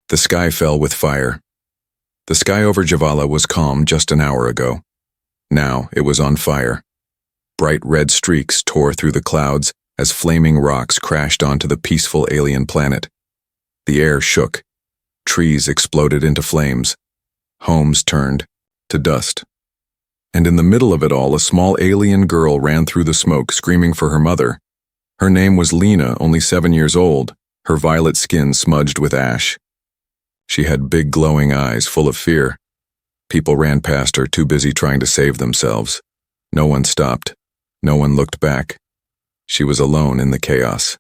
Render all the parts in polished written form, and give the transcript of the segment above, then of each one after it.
The sky fell with fire. The sky over Javala was calm just an hour ago. Now it was on fire. Bright red streaks tore through the clouds as flaming rocks crashed onto the peaceful alien planet. The air shook. Trees exploded into flames. Homes turned to dust. And in the middle of it all, a small alien girl ran through the smoke, screaming for her mother. Her name was Lena, only 7 years old, her violet skin smudged with ash. She had big glowing eyes full of fear. People ran past her, too busy trying to save themselves. No one stopped. No one looked back. She was alone in the chaos.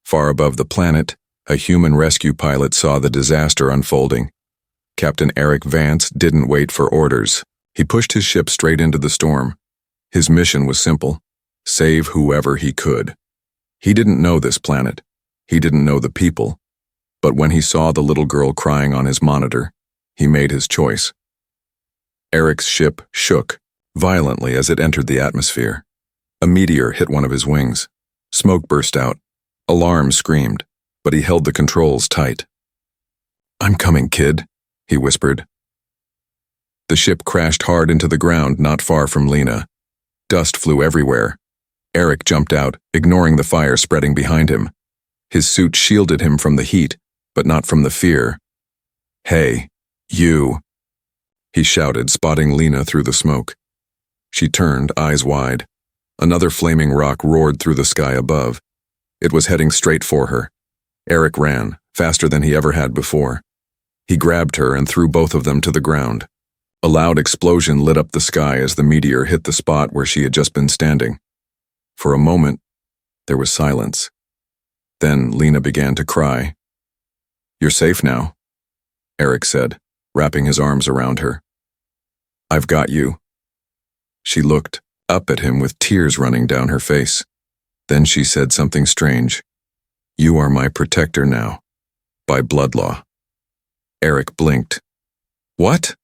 Far above the planet, a human rescue pilot saw the disaster unfolding. Captain Eric Vance didn't wait for orders. He pushed his ship straight into the storm. His mission was simple: save whoever he could. He didn't know this planet. He didn't know the people. But when he saw the little girl crying on his monitor, he made his choice. Eric's ship shook violently as it entered the atmosphere. A meteor hit one of his wings. Smoke burst out. Alarms screamed, but he held the controls tight. "I'm coming, kid," he whispered. The ship crashed hard into the ground not far from Lena. Dust flew everywhere. Eric jumped out, ignoring the fire spreading behind him. His suit shielded him from the heat, but not from the fear. "Hey, you," he shouted, spotting Lena through the smoke. She turned, eyes wide. Another flaming rock roared through the sky above. It was heading straight for her. Eric ran, faster than he ever had before. He grabbed her and threw both of them to the ground. A loud explosion lit up the sky as the meteor hit the spot where she had just been standing. For a moment, there was silence. Then Lena began to cry. "You're safe now," Eric said, wrapping his arms around her. "I've got you." She looked up at him with tears running down her face. Then she said something strange. "You are my protector now, by blood law." Eric blinked. "What?"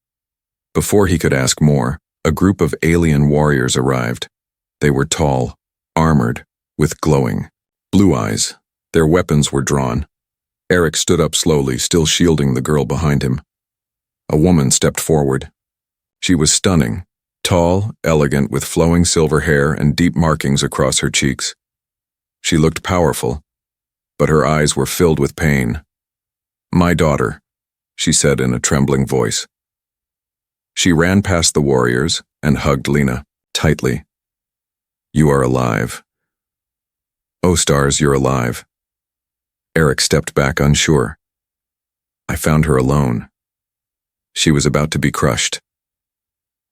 Before he could ask more, a group of alien warriors arrived. They were tall, armored, with glowing blue eyes. Their weapons were drawn. Eric stood up slowly, still shielding the girl behind him. A woman stepped forward. She was stunning, tall, elegant, with flowing silver hair and deep markings across her cheeks. She looked powerful, but her eyes were filled with pain. "My daughter," she said in a trembling voice. She ran past the warriors and hugged Lena tightly. "You are alive. Oh, stars, you're alive." Eric stepped back unsure. "I found her alone." She was about to be crushed.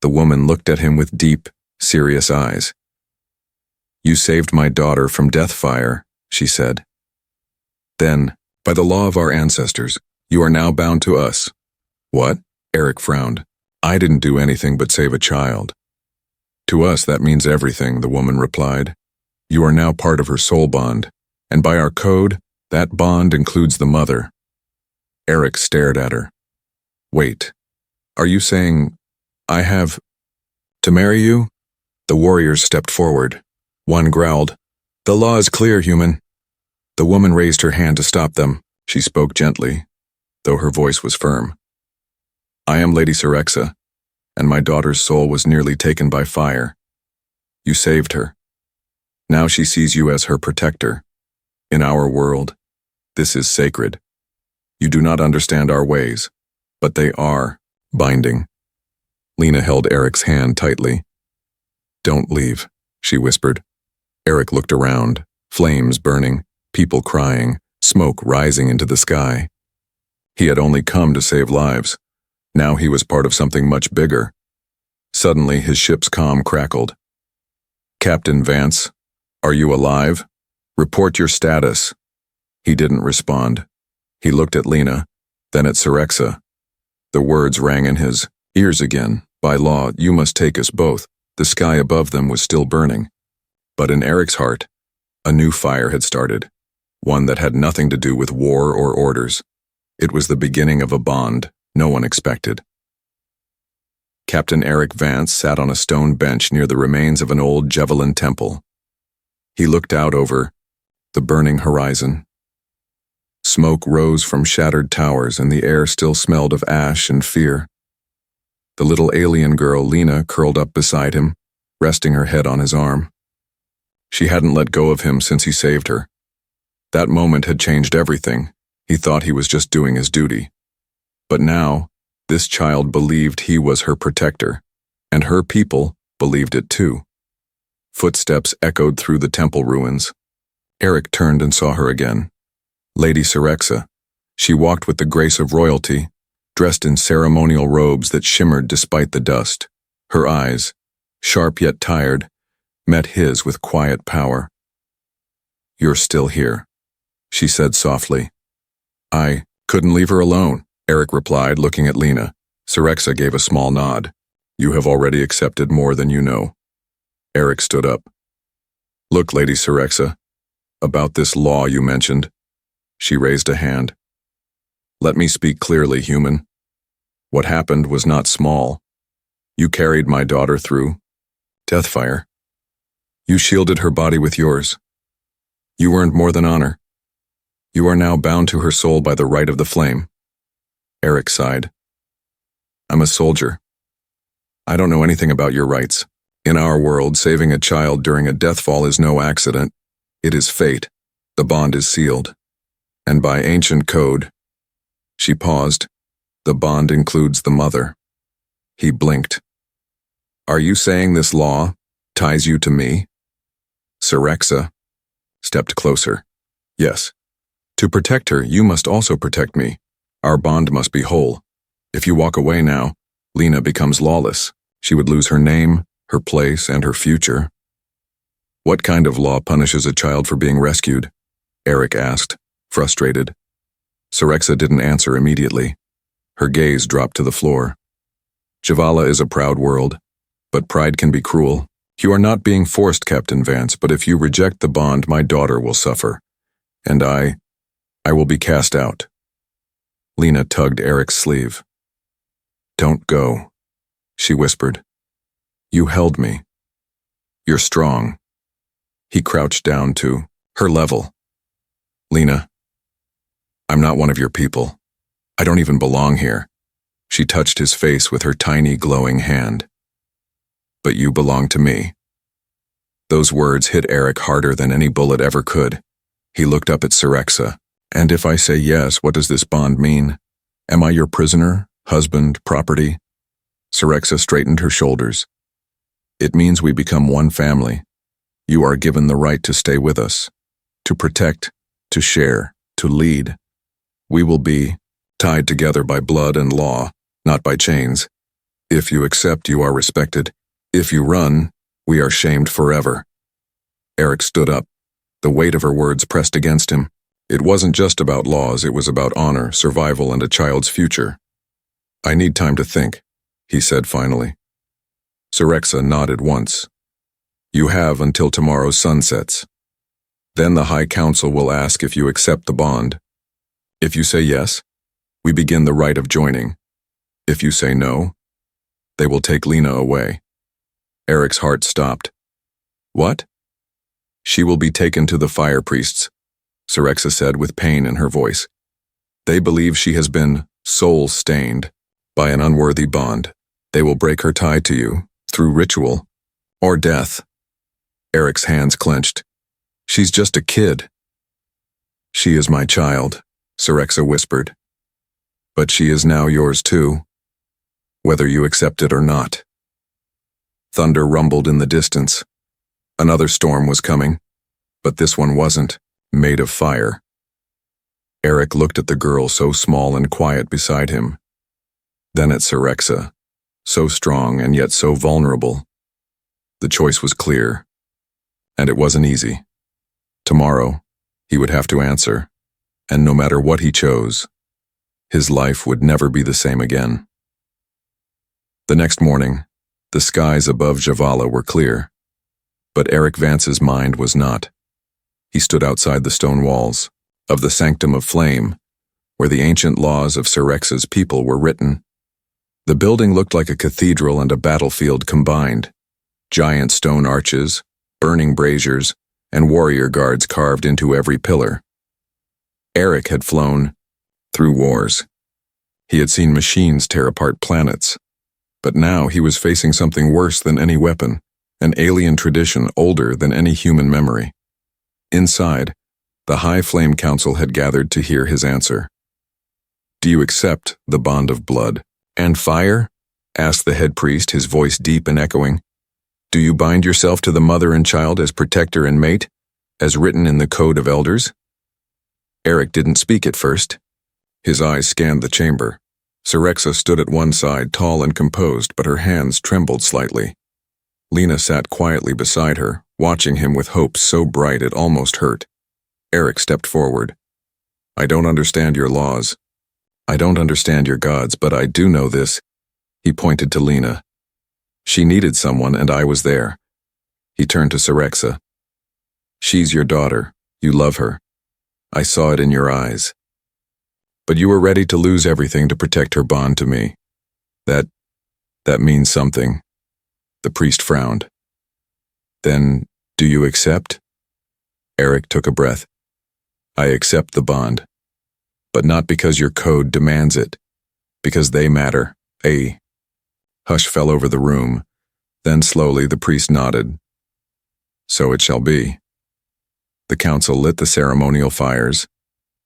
The woman looked at him with deep, serious eyes. "You saved my daughter from death fire," she said. "Then, by the law of our ancestors, you are now bound to us." "What?" Eric frowned. "I didn't do anything but save a child." "To us, that means everything," the woman replied. "You are now part of her soul bond, and by our code, that bond includes the mother." Eric stared at her. "Wait, are you saying I have to marry you?" The warriors stepped forward. One growled, "The law is clear, human." The woman raised her hand to stop them. She spoke gently, though her voice was firm. "I am Lady Cerexa, and my daughter's soul was nearly taken by fire. You saved her. Now she sees you as her protector. In our world, this is sacred. You do not understand our ways, but they are binding." Lena held Eric's hand tightly. "Don't leave," she whispered. Eric looked around, flames burning, people crying, smoke rising into the sky. He had only come to save lives. Now he was part of something much bigger. Suddenly, his ship's comm crackled. "Captain Vance, are you alive? Report your status." He didn't respond. He looked at Lena, then at Cerexa. The words rang in his ears again. "By law, you must take us both." The sky above them was still burning. But in Eric's heart, a new fire had started, one that had nothing to do with war or orders. It was the beginning of a bond no one expected. Captain Eric Vance sat on a stone bench near the remains of an old Javelin temple. He looked out over the burning horizon. Smoke rose from shattered towers, and the air still smelled of ash and fear. The little alien girl, Lena, curled up beside him, resting her head on his arm. She hadn't let go of him since he saved her. That moment had changed everything. He thought he was just doing his duty. But now, this child believed he was her protector, and her people believed it too. Footsteps echoed through the temple ruins. Eric turned and saw her again. Lady Cerexa. She walked with the grace of royalty, dressed in ceremonial robes that shimmered despite the dust. Her eyes, sharp yet tired, met his with quiet power. "You're still here," she said softly. "I couldn't leave her alone," Eric replied, looking at Lena. Cerexa gave a small nod. "You have already accepted more than you know." Eric stood up. "Look, Lady Cerexa, about this law you mentioned." She raised a hand. "Let me speak clearly, human. What happened was not small. You carried my daughter through Deathfire. You shielded her body with yours. You earned more than honor. You are now bound to her soul by the right of the flame." Eric sighed. "I'm a soldier. I don't know anything about your rights. In our world, saving a child during a deathfall is no accident. It is fate. The bond is sealed. And by ancient code," she paused, "the bond includes the mother." He blinked. "Are you saying this law ties you to me?" Cerexa stepped closer. "Yes. To protect her, you must also protect me. Our bond must be whole. If you walk away now, Lena becomes lawless. She would lose her name, her place, and her future." "What kind of law punishes a child for being rescued?" Eric asked, frustrated. Cerexa didn't answer immediately. Her gaze dropped to the floor. "Javala is a proud world, but pride can be cruel. You are not being forced, Captain Vance, but if you reject the bond, my daughter will suffer. And I will be cast out." Lena tugged Eric's sleeve. "Don't go," she whispered. "You held me. You're strong." He crouched down to her level. "Lena, I'm not one of your people. I don't even belong here." She touched his face with her tiny, glowing hand. "But you belong to me." Those words hit Eric harder than any bullet ever could. He looked up at Cerexa. "And if I say yes, what does this bond mean? Am I your prisoner, husband, property?" Cerexa straightened her shoulders. "It means we become one family. You are given the right to stay with us, to protect, to share, to lead. We will be tied together by blood and law, not by chains. If you accept, you are respected. If you run, we are shamed forever." Eric stood up. The weight of her words pressed against him. It wasn't just about laws, it was about honor, survival, and a child's future. "I need time to think," he said finally. Cerexa nodded once. "You have until tomorrow's sun sets. Then the High Council will ask if you accept the bond. If you say yes, we begin the rite of joining. If you say no, they will take Lena away." Eric's heart stopped. "What?" "She will be taken to the fire priests," Cerexa said with pain in her voice. "They believe she has been soul-stained by an unworthy bond. They will break her tie to you, through ritual, or death." Eric's hands clenched. "She's just a kid." "She is my child," Cerexa whispered. "But she is now yours too, whether you accept it or not." Thunder rumbled in the distance. Another storm was coming, but this one wasn't, made of fire. Eric looked at the girl so small and quiet beside him, then at Cerexa, so strong and yet so vulnerable. The choice was clear, and it wasn't easy. Tomorrow, he would have to answer, and no matter what he chose, his life would never be the same again. The next morning, the skies above Javala were clear, but Eric Vance's mind was not. He stood outside the stone walls of the Sanctum of Flame, where the ancient laws of Cerexa's people were written. The building looked like a cathedral and a battlefield combined. Giant stone arches, burning braziers, and warrior guards carved into every pillar. Eric had flown through wars. He had seen machines tear apart planets. But now he was facing something worse than any weapon, an alien tradition older than any human memory. Inside, the High Flame Council had gathered to hear his answer. "Do you accept the bond of blood and fire?" asked the head priest, his voice deep and echoing. "Do you bind yourself to the mother and child as protector and mate, as written in the Code of Elders?" Eric didn't speak at first. His eyes scanned the chamber. Syrexa stood at one side, tall and composed, but her hands trembled slightly. Lena sat quietly beside her, watching him with hope so bright it almost hurt. Eric stepped forward. "I don't understand your laws. I don't understand your gods, but I do know this." He pointed to Lena. "She needed someone, and I was there." He turned to Syrexa. "She's your daughter. You love her. I saw it in your eyes. But you were ready to lose everything to protect her bond to me. That means something." The priest frowned. "Then, do you accept?" Eric took a breath. "I accept the bond. But not because your code demands it. Because they matter. A hush fell over the room. Then slowly the priest nodded. "So it shall be." The council lit the ceremonial fires.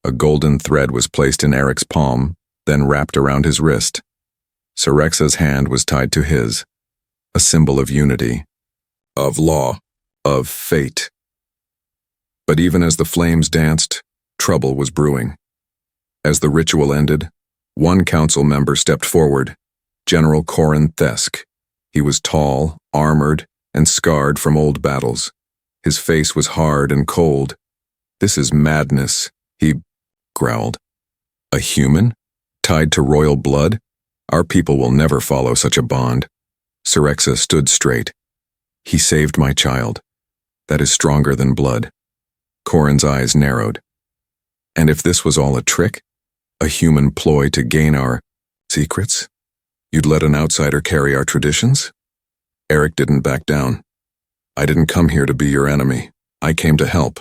A golden thread was placed in Eric's palm, then wrapped around his wrist. Syrexa's hand was tied to his, a symbol of unity, of law, of fate. But even as the flames danced, trouble was brewing. As the ritual ended, one council member stepped forward, General Corin Thesk. He was tall, armored, and scarred from old battles. His face was hard and cold. "This is madness," he growled. "A human? Tied to royal blood? Our people will never follow such a bond." Syrexa stood straight. "He saved my child. That is stronger than blood." Corin's eyes narrowed. "And if this was all a trick? A human ploy to gain our secrets? You'd let an outsider carry our traditions?" Eric didn't back down. "I didn't come here to be your enemy. I came to help."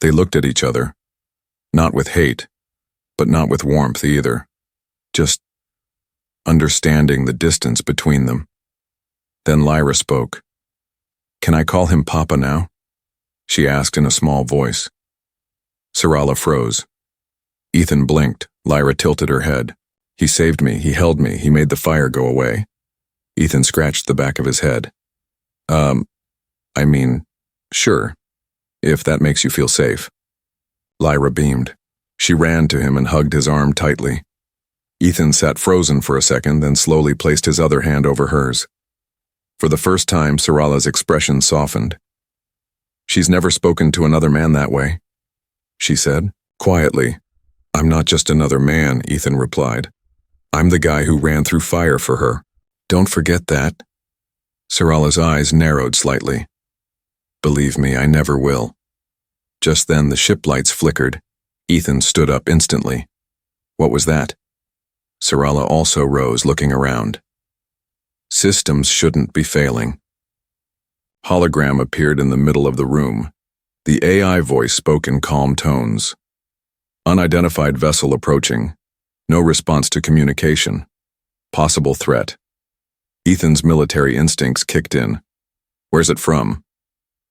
They looked at each other. Not with hate, but not with warmth either. Just understanding the distance between them. Then Lyra spoke. "Can I call him Papa now?" she asked in a small voice. Sarala froze. Ethan blinked. Lyra tilted her head. "He saved me, he held me, he made the fire go away." Ethan scratched the back of his head. Sure, if that makes you feel safe." Lyra beamed. She ran to him and hugged his arm tightly. Ethan sat frozen for a second, then slowly placed his other hand over hers. For the first time, Sarala's expression softened. "She's never spoken to another man that way," she said, quietly. "I'm not just another man," Ethan replied. "I'm the guy who ran through fire for her. Don't forget that." Sarala's eyes narrowed slightly. "Believe me, I never will." Just then the ship lights flickered. Ethan stood up instantly. "What was that?" Sarala also rose, looking around. "Systems shouldn't be failing." Hologram appeared in the middle of the room. The AI voice spoke in calm tones. "Unidentified vessel approaching. No response to communication. Possible threat." Ethan's military instincts kicked in. "Where's it from?"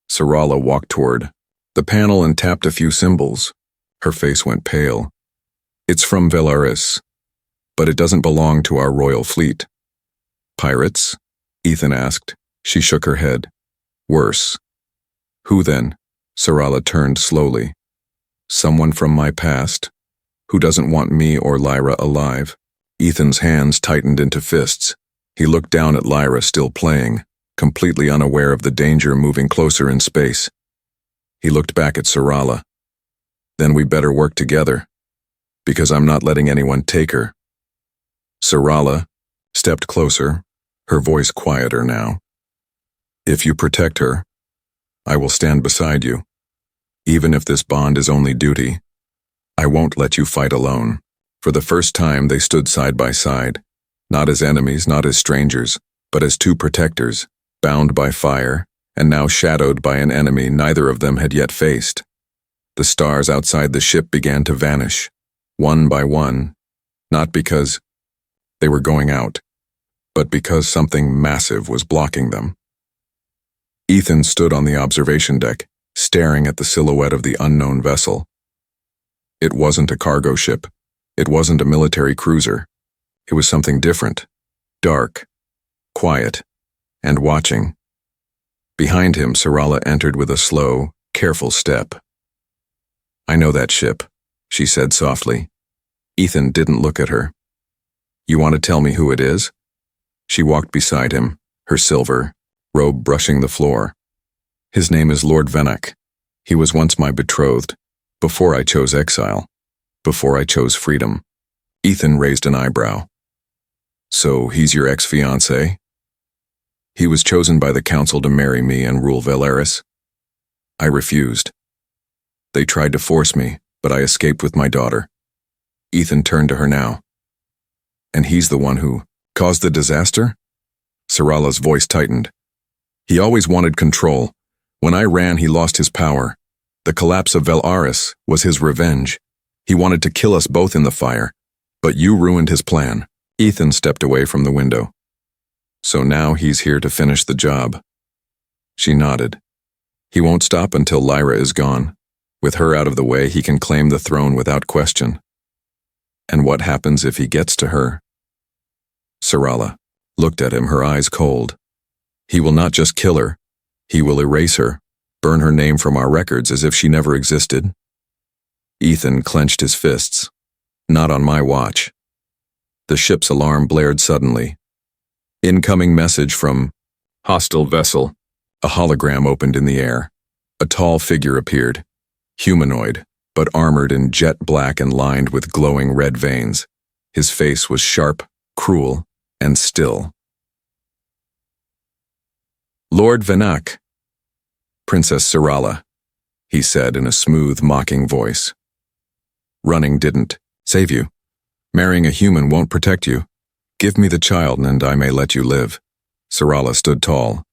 Sarala walked toward the panel and tapped a few symbols. Her face went pale. "It's from Velaris, but it doesn't belong to our royal fleet." "Pirates?" Ethan asked. She shook her head. "Worse." "Who then?" Sarala turned slowly. "Someone from my past, who doesn't want me or Lyra alive." Ethan's hands tightened into fists. He looked down at Lyra, still playing, completely unaware of the danger moving closer in space. He looked back at Sarala. "Then we better work together, because I'm not letting anyone take her." Sarala stepped closer, her voice quieter now. "If you protect her, I will stand beside you. Even if this bond is only duty, I won't let you fight alone." For the first time, they stood side by side, not as enemies, not as strangers, but as two protectors, bound by fire, and now shadowed by an enemy neither of them had yet faced. The stars outside the ship began to vanish, one by one, not because they were going out, but because something massive was blocking them. Ethan stood on the observation deck, staring at the silhouette of the unknown vessel. It wasn't a cargo ship. It wasn't a military cruiser. It was something different, dark, quiet, and watching. Behind him, Sarala entered with a slow, careful step. "I know that ship," she said softly. Ethan didn't look at her. "You want to tell me who it is?" She walked beside him, her silver robe brushing the floor. "His name is Lord Venak. He was once my betrothed, before I chose exile, before I chose freedom." Ethan raised an eyebrow. "So he's your ex-fiancé?" "He was chosen by the council to marry me and rule Velaris. I refused. They tried to force me, but I escaped with my daughter." Ethan turned to her now. "And he's the one who caused the disaster?" Sarala's voice tightened. "He always wanted control. When I ran, he lost his power. The collapse of Velaris was his revenge. He wanted to kill us both in the fire, but you ruined his plan." Ethan stepped away from the window. "So now he's here to finish the job." She nodded. "He won't stop until Lyra is gone. With her out of the way, he can claim the throne without question." "And what happens if he gets to her?" Sarala looked at him, her eyes cold. "He will not just kill her. He will erase her, burn her name from our records as if she never existed." Ethan clenched his fists. "Not on my watch." The ship's alarm blared suddenly. "Incoming message from hostile vessel." A hologram opened in the air. A tall figure appeared. Humanoid, but armored in jet black and lined with glowing red veins. His face was sharp, cruel, and still. "Lord Venak." "Princess Sarala," he said in a smooth, mocking voice. "Running didn't save you. Marrying a human won't protect you. Give me the child and I may let you live." Sarala stood tall.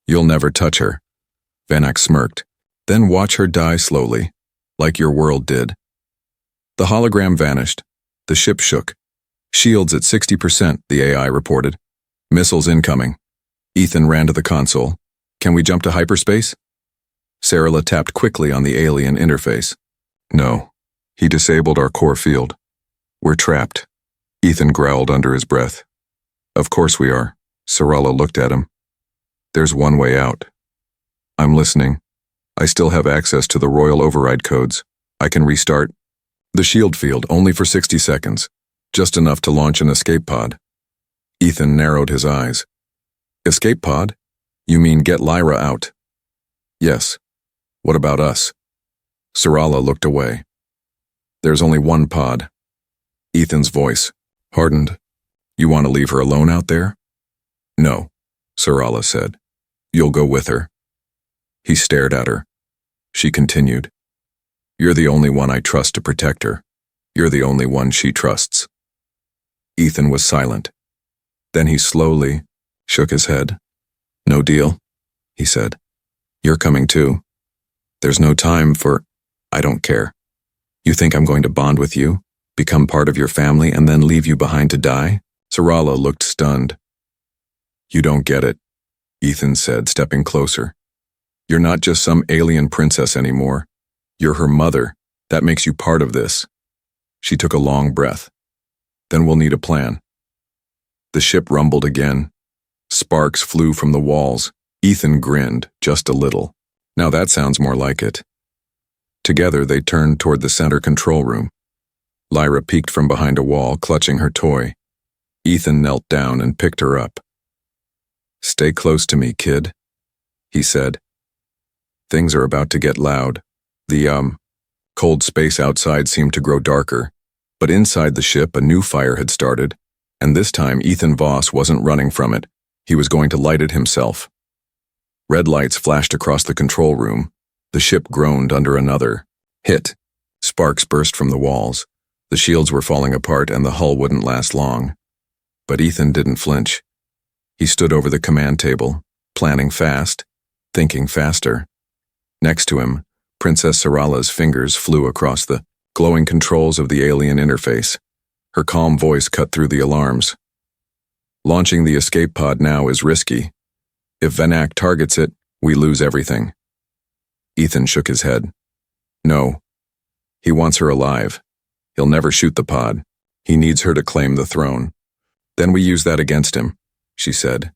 "You'll never touch her." Venak smirked. "Then watch her die slowly, like your world did." The hologram vanished. The ship shook. "Shields at 60%, the AI reported. Missiles incoming." Ethan ran to the console. "Can we jump to hyperspace?" Sarala tapped quickly on the alien interface. "No. He disabled our core field. We're trapped." Ethan growled under his breath. "Of course we are." Sarala looked at him. "There's one way out." "I'm listening. I still have access to the royal override codes. I can restart the shield field only for 60 seconds, just enough to launch an escape pod." Ethan narrowed his eyes. "Escape pod? You mean get Lyra out?" "Yes. What about us?" Sarala looked away. "There's only one pod." Ethan's voice hardened. "You want to leave her alone out there?" "No," Sarala said. "You'll go with her." He stared at her. She continued. "You're the only one I trust to protect her. You're the only one she trusts." Ethan was silent. Then he slowly shook his head. "No deal," he said. "You're coming too. There's no time for... I don't care. You think I'm going to bond with you, become part of your family, and then leave you behind to die?" Sarala looked stunned. "You don't get it," Ethan said, stepping closer. "You're not just some alien princess anymore. You're her mother. That makes you part of this." She took a long breath. "Then we'll need a plan." The ship rumbled again. Sparks flew from the walls. Ethan grinned, just a little. "Now that sounds more like it." Together they turned toward the center control room. Lyra peeked from behind a wall, clutching her toy. Ethan knelt down and picked her up. "Stay close to me, kid," he said. Things are about to get loud. The cold space outside seemed to grow darker, but inside the ship a new fire had started, and this time Ethan Voss wasn't running from it. He was going to light it himself. Red lights flashed across the control room. The ship groaned under another hit. Sparks burst from the walls. The shields were falling apart and the hull wouldn't last long. But Ethan didn't flinch. He stood over the command table, planning fast, thinking faster. Next to him, Princess Sarala's fingers flew across the glowing controls of the alien interface. Her calm voice cut through the alarms. Launching the escape pod now is risky. If Venak targets it, we lose everything. Ethan shook his head. No. He wants her alive. He'll never shoot the pod. He needs her to claim the throne. Then we use that against him, she said.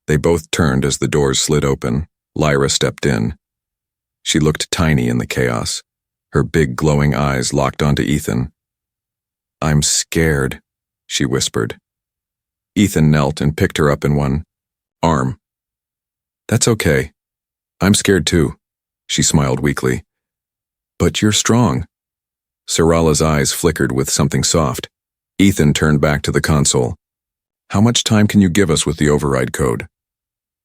They both turned as the doors slid open. Lyra stepped in. She looked tiny in the chaos. Her big glowing eyes locked onto Ethan. I'm scared, she whispered. Ethan knelt and picked her up in one arm. That's okay. I'm scared too, she smiled weakly. But you're strong. Sarala's eyes flickered with something soft. Ethan turned back to the console. How much time can you give us with the override code?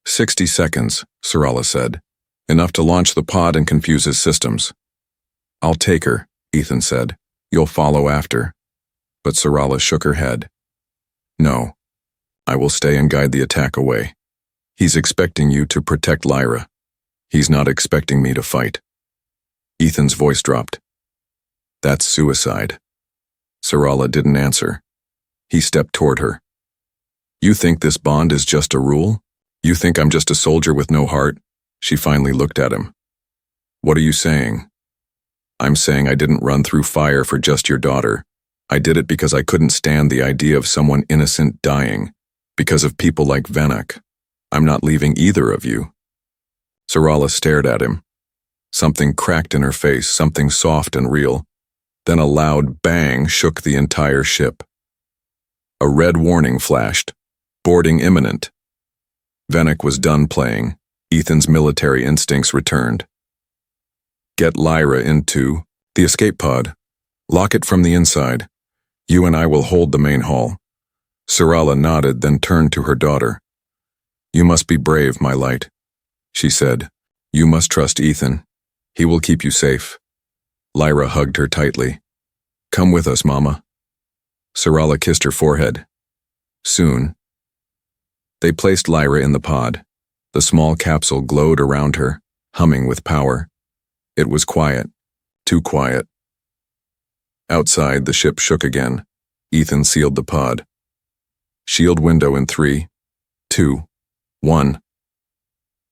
60 seconds, Sarala said. Enough to launch the pod and confuse his systems. I'll take her, Ethan said. You'll follow after. But Sarala shook her head. No. I will stay and guide the attack away. He's expecting you to protect Lyra. He's not expecting me to fight. Ethan's voice dropped. That's suicide. Sarala didn't answer. He stepped toward her. You think this bond is just a rule? You think I'm just a soldier with no heart? She finally looked at him. What are you saying? I'm saying I didn't run through fire for just your daughter. I did it because I couldn't stand the idea of someone innocent dying. Because of people like Venak. I'm not leaving either of you. Sarala stared at him. Something cracked in her face, something soft and real. Then a loud bang shook the entire ship. A red warning flashed. Boarding imminent. Venak was done playing. Ethan's military instincts returned. Get Lyra into the escape pod. Lock it from the inside. You and I will hold the main hall. Sarala nodded, then turned to her daughter. You must be brave, my light, she said. You must trust Ethan. He will keep you safe. Lyra hugged her tightly. Come with us, Mama. Sarala kissed her forehead. Soon. They placed Lyra in the pod. The small capsule glowed around her, humming with power. It was quiet. Too quiet. Outside, the ship shook again. Ethan sealed the pod. Shield window in 3, 2, 1.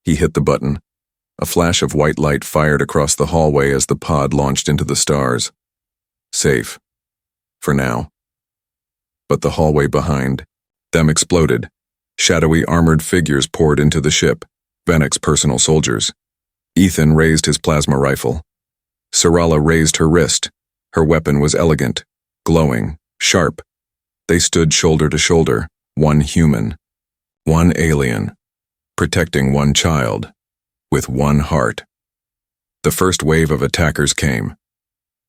He hit the button. A flash of white light fired across the hallway as the pod launched into the stars. Safe. For now. But the hallway behind them exploded. Shadowy armored figures poured into the ship, Venak's personal soldiers. Ethan raised his plasma rifle. Sarala raised her wrist. Her weapon was elegant, glowing, sharp. They stood shoulder to shoulder, one human, one alien, protecting one child, with one heart. The first wave of attackers came.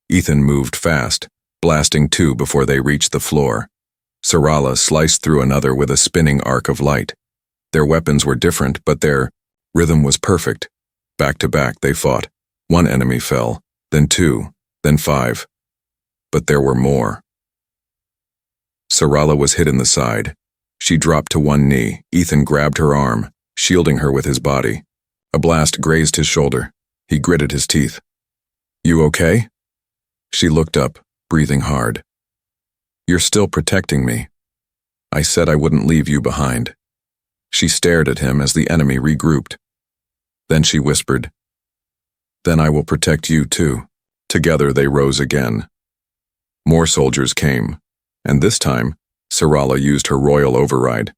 Ethan moved fast, blasting 2 before they reached the floor. Sarala sliced through another with a spinning arc of light. Their weapons were different, but their rhythm was perfect. Back to back they fought. One enemy fell, then 2, then 5. But there were more. Sarala was hit in the side. She dropped to one knee. Ethan grabbed her arm, shielding her with his body. A blast grazed his shoulder. He gritted his teeth. You okay? She looked up, breathing hard. You're still protecting me. I said I wouldn't leave you behind. She stared at him as the enemy regrouped. Then she whispered, Then I will protect you too. Together they rose again. More soldiers came, and this time, Sarala used her royal override.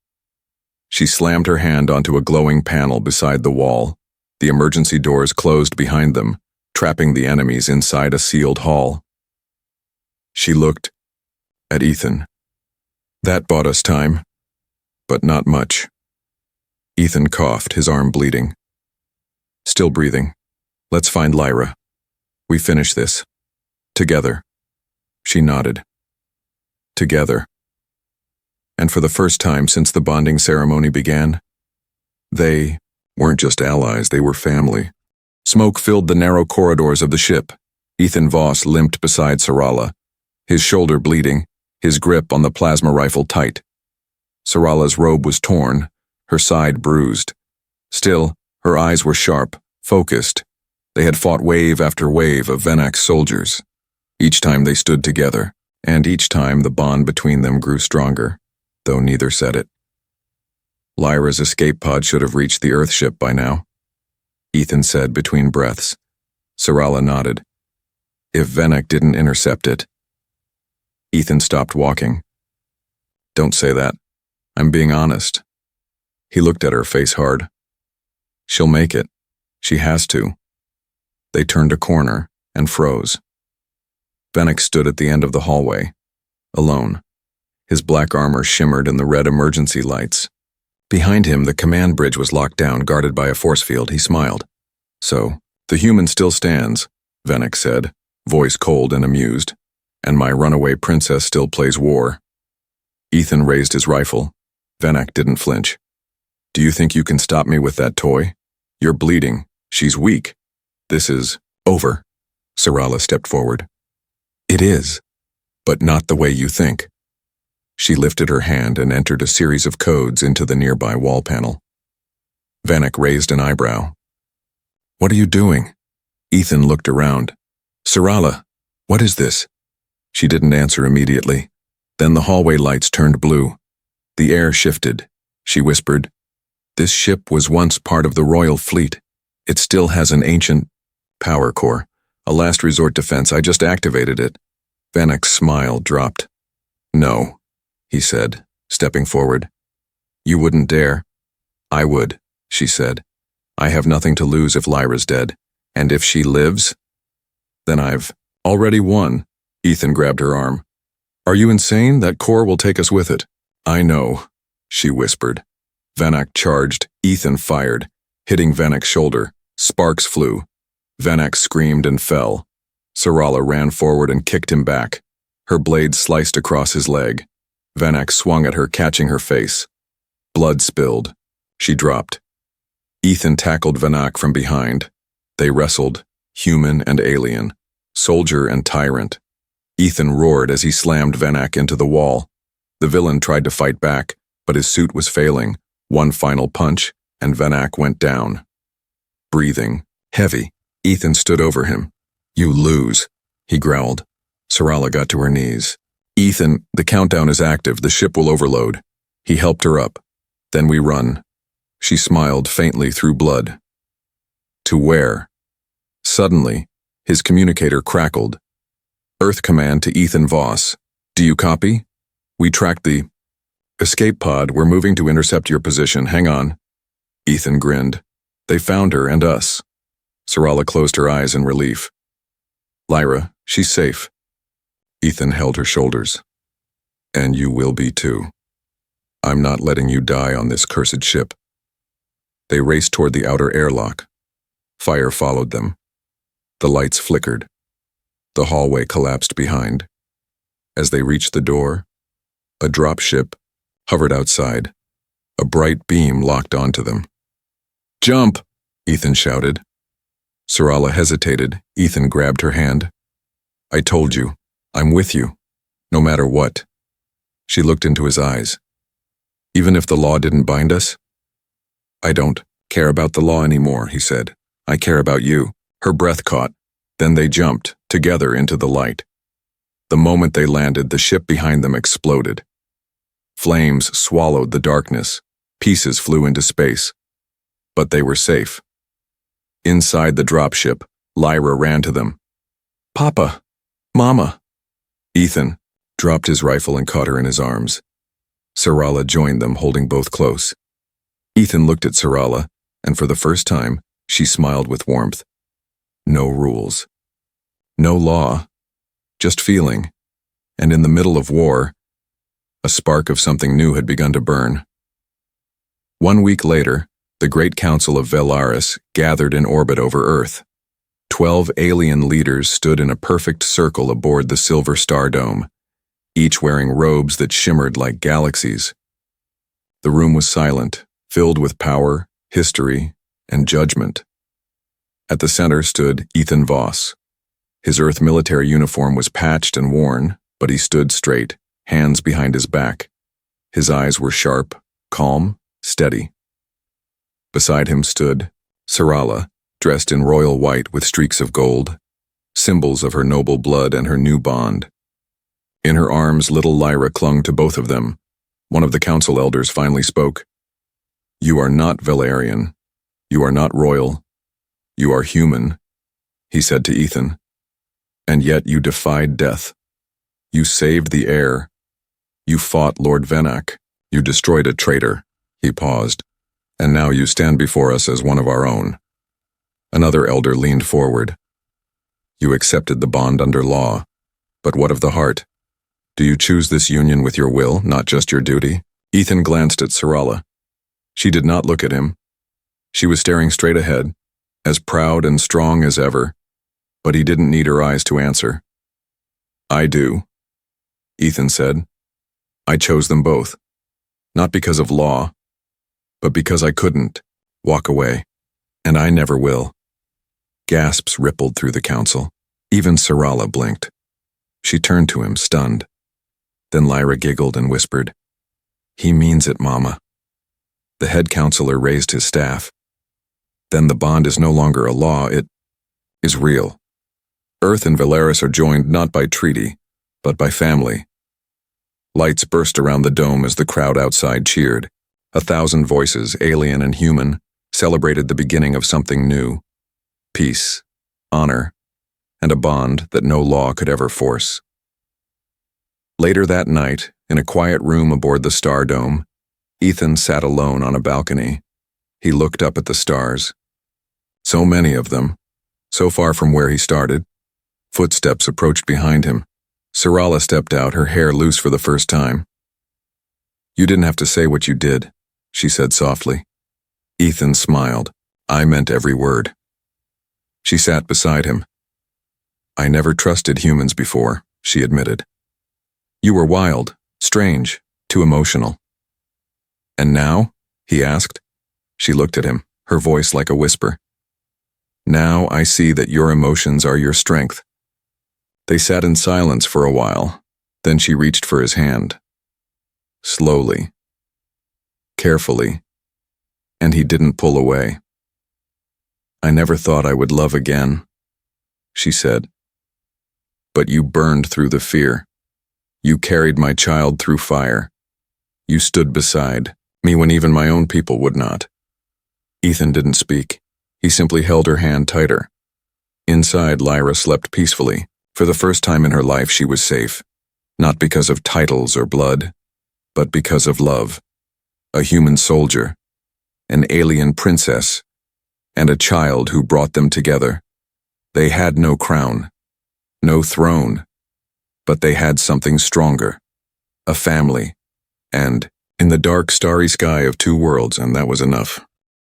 She slammed her hand onto a glowing panel beside the wall. The emergency doors closed behind them, trapping the enemies inside a sealed hall. She looked at Ethan. That bought us time, but not much. Ethan coughed, his arm bleeding. Still breathing. Let's find Lyra. We finish this. Together. She nodded. Together. And for the first time since the bonding ceremony began, they weren't just allies, they were family. Smoke filled the narrow corridors of the ship. Ethan Voss limped beside Sarala, his shoulder bleeding, his grip on the plasma rifle tight. Sarala's robe was torn, her side bruised. Still, her eyes were sharp, focused. They had fought wave after wave of Venak's soldiers. Each time they stood together, and each time the bond between them grew stronger, though neither said it. Lyra's escape pod should have reached the Earthship by now, Ethan said between breaths. Sarala nodded. If Venak didn't intercept it. Ethan stopped walking. Don't say that. I'm being honest. He looked at her face hard. She'll make it. She has to. They turned a corner and froze. Venak stood at the end of the hallway, alone. His black armor shimmered in the red emergency lights. Behind him, the command bridge was locked down, guarded by a force field. He smiled. So, the human still stands, Venak said, voice cold and amused. And my runaway princess still plays war. Ethan raised his rifle. Venak didn't flinch. Do you think you can stop me with that toy? You're bleeding. She's weak. This is over. Sarala stepped forward. It is, but not the way you think. She lifted her hand and entered a series of codes into the nearby wall panel. Venak raised an eyebrow. What are you doing? Ethan looked around. Sarala, what is this? She didn't answer immediately. Then the hallway lights turned blue. The air shifted. She whispered, This ship was once part of the royal fleet. It still has an ancient power core, a last resort defense. I just activated it. Vanak's smile dropped. No, he said, stepping forward. You wouldn't dare. I would, she said. I have nothing to lose if Lyra's dead, and if she lives, then I've already won. Ethan grabbed her arm. Are you insane? That core will take us with it. I know, she whispered. Vanak charged. Ethan fired, hitting Vanak's shoulder. Sparks flew. Vanak screamed and fell. Sarala ran forward and kicked him back. Her blade sliced across his leg. Vanak swung at her, catching her face. Blood spilled. She dropped. Ethan tackled Vanak from behind. They wrestled, human and alien, soldier and tyrant. Ethan roared as he slammed Vanak into the wall. The villain tried to fight back, but his suit was failing. One final punch, and Vanak went down. Breathing, heavy, Ethan stood over him. You lose, he growled. Sarala got to her knees. Ethan, the countdown is active. The ship will overload. He helped her up. Then we run. She smiled faintly through blood. To where? Suddenly, his communicator crackled. Earth command to Ethan Voss. Do you copy? We tracked the escape pod. We're moving to intercept your position. Hang on. Ethan grinned. They found her and us. Sarala closed her eyes in relief. Lyra, she's safe. Ethan held her shoulders. And you will be too. I'm not letting you die on this cursed ship. They raced toward the outer airlock. Fire followed them. The lights flickered. The hallway collapsed behind. As they reached the door, a dropship hovered outside. A bright beam locked onto them. Jump! Ethan shouted. Sarala hesitated. Ethan grabbed her hand. I told you, I'm with you, no matter what. She looked into his eyes. Even if the law didn't bind us? I don't care about the law anymore, he said. I care about you. Her breath caught. Then they jumped, together into the light. The moment they landed, the ship behind them exploded. Flames swallowed the darkness. Pieces flew into space. But they were safe. Inside the dropship, Lyra ran to them. Papa! Mama! Ethan dropped his rifle and caught her in his arms. Sarala joined them, holding both close. Ethan looked at Sarala, and for the first time, she smiled with warmth. No rules. No law. Just feeling. And in the middle of war, a spark of something new had begun to burn. 1 week later, the Great Council of Velaris gathered in orbit over Earth. 12 alien leaders stood in a perfect circle aboard the Silver Star Dome, each wearing robes that shimmered like galaxies. The room was silent, filled with power, history, and judgment. At the center stood Ethan Voss. His Earth military uniform was patched and worn, but he stood straight, hands behind his back. His eyes were sharp, calm, steady. Beside him stood Sarala, dressed in royal white with streaks of gold, symbols of her noble blood and her new bond. In her arms, little Lyra clung to both of them. One of the council elders finally spoke. "You are not Valerian. You are not royal. You are human," he said to Ethan. "And yet you defied death. You saved the heir. You fought Lord Venak. You destroyed a traitor." He paused. "And now you stand before us as one of our own." Another elder leaned forward. "You accepted the bond under law. But what of the heart? Do you choose this union with your will, not just your duty?" Ethan glanced at Sarala. She did not look at him. She was staring straight ahead, as proud and strong as ever, but he didn't need her eyes to answer. "I do," Ethan said. "I chose them both, not because of law, but because I couldn't walk away, and I never will." Gasps rippled through the council. Even Sarala blinked. She turned to him, stunned. Then Lyra giggled and whispered, "He means it, Mama." The head counselor raised his staff. "Then the bond is no longer a law, it is real. Earth and Valeris are joined not by treaty, but by family." Lights burst around the dome as the crowd outside cheered. 1,000 voices, alien and human, celebrated the beginning of something new. Peace, honor, and a bond that no law could ever force. Later that night, in a quiet room aboard the Star Dome, Ethan sat alone on a balcony. He looked up at the stars. So many of them, so far from where he started. Footsteps approached behind him. Sarala stepped out, her hair loose for the first time. "You didn't have to say what you did," she said softly. Ethan smiled. "I meant every word." She sat beside him. "I never trusted humans before," she admitted. "You were wild, strange, too emotional." "And now?" he asked. She looked at him, her voice like a whisper. "Now I see that your emotions are your strength." They sat in silence for a while. Then she reached for his hand. Slowly, carefully, and he didn't pull away. "I never thought I would love again," she said. "But you burned through the fear. You carried my child through fire. You stood beside me when even my own people would not." Ethan didn't speak. He simply held her hand tighter. Inside, Lyra slept peacefully. For the first time in her life, she was safe. Not because of titles or blood, but because of love. A human soldier, an alien princess, and a child who brought them together. They had no crown, no throne, but they had something stronger. A family, and in the dark, starry sky of two worlds, and that was enough.